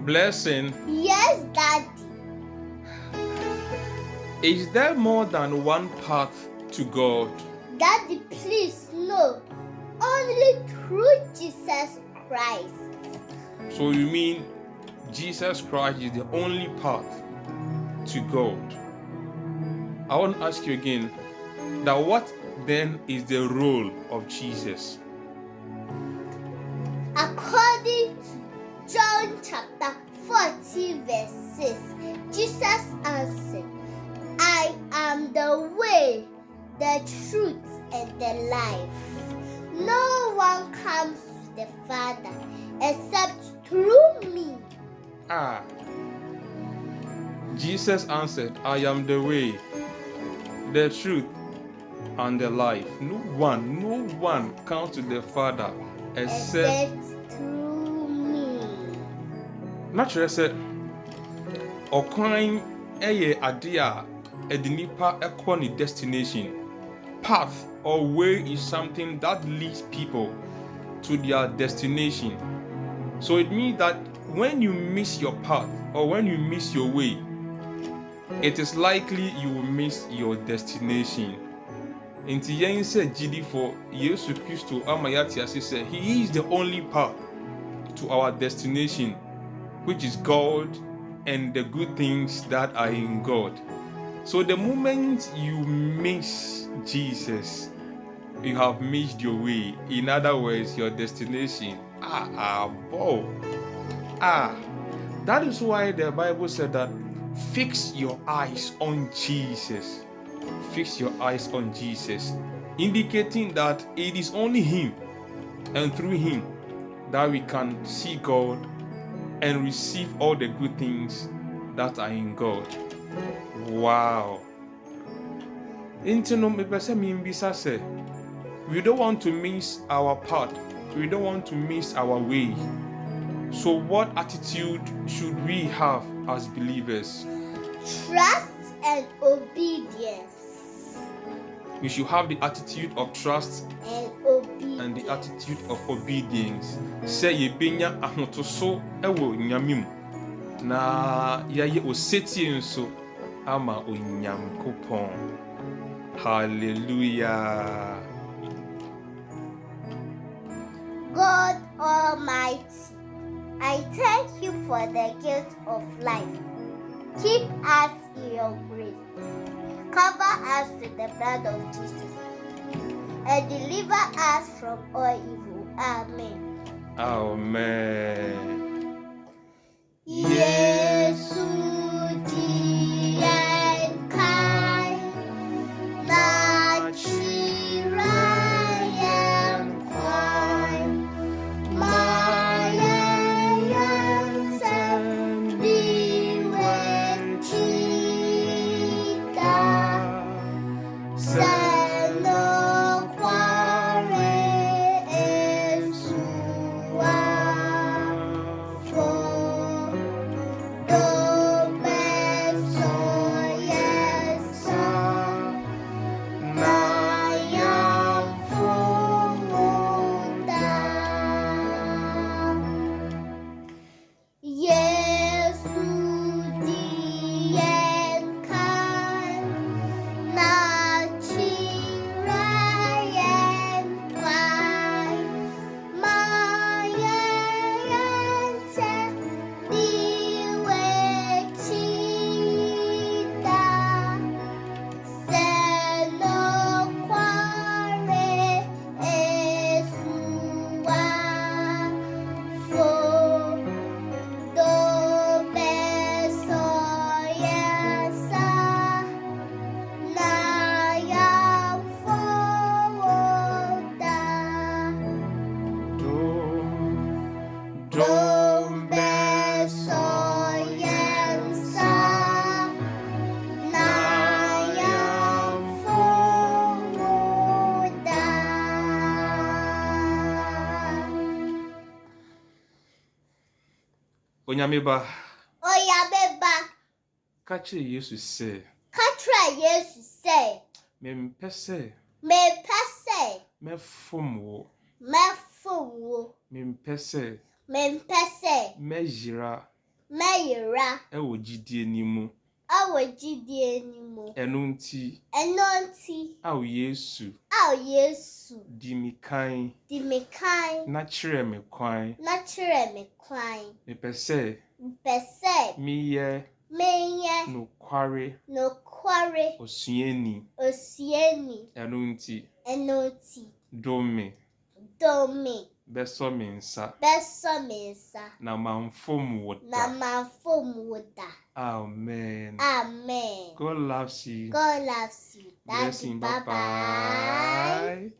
Blessing. Yes, Daddy. Is there more than one path to God? Daddy, please, no. Only through Jesus Christ. So you mean Jesus Christ is the only path to God? I want to ask you again, that what then is the role of Jesus? According to John chapter 14 verse 6, Jesus answered, I am the way, the truth, and the life. No one comes to the Father except through me. Jesus answered, I am the way, the truth, and the life. No one comes to the Father except through me. Naturally said, Okwan eye adea edinipa ekoni destination. Path or way is something that leads people to their destination. So it means that when you miss your path or when you miss your way, it is likely you will miss your destination. Inti yen se gidi for Yesu Christo amayati ase say he is the only path to our destination, which is God and the good things that are in God. So the moment you miss Jesus, you have missed your way. In other words, your destination. That is why the Bible said that fix your eyes on Jesus. Fix your eyes on Jesus, indicating that it is only Him and through Him that we can see God and receive all the good things that are in God. Wow. We don't want to miss our path. We don't want to miss our way. So what attitude should we have as believers? Trust and obedience. We should have the attitude of trust and obedience. And the attitude of obedience. Say ye benya ahotoso ewo nyamim. Na yaye oseti nso ama onyankopon. Hallelujah. God Almighty, I thank you for the gift of life. Keep us in your grace. Cover us with the blood of Jesus and deliver us from all evil. Amen. Amen. Yesu Di Yɛn na kyerɛ kwan yɛnyɛ ntɛm Onyameba. Oyabeba. Kache Yesu se. Katra Yesu se. Mempese. Mempese. Mefumwo. Mefumwo. Mempese. Mempese. Mejira. Mayra. Ewo jidie ni mu. Awo jidie ni mu. Enunti. Enunti. Awo Yesu. Awo Yesu. Di mi kan. Di mi kan. Na kyerɛ me kwan. Na kyerɛ me kwan. Mepɛ sɛ. Mepɛ sɛ. Meyɛ. Menyɛ. Nokware. Nokware. Osuani. Osuani. Enunti. Enunti. Dome. Dome. Beso me nsa. Beso me nsa. Na mamfom wo Na da. mamfom wo da. Amen. Amen. God loves you. God loves you. Daddy, Blessing. bye Bye-bye.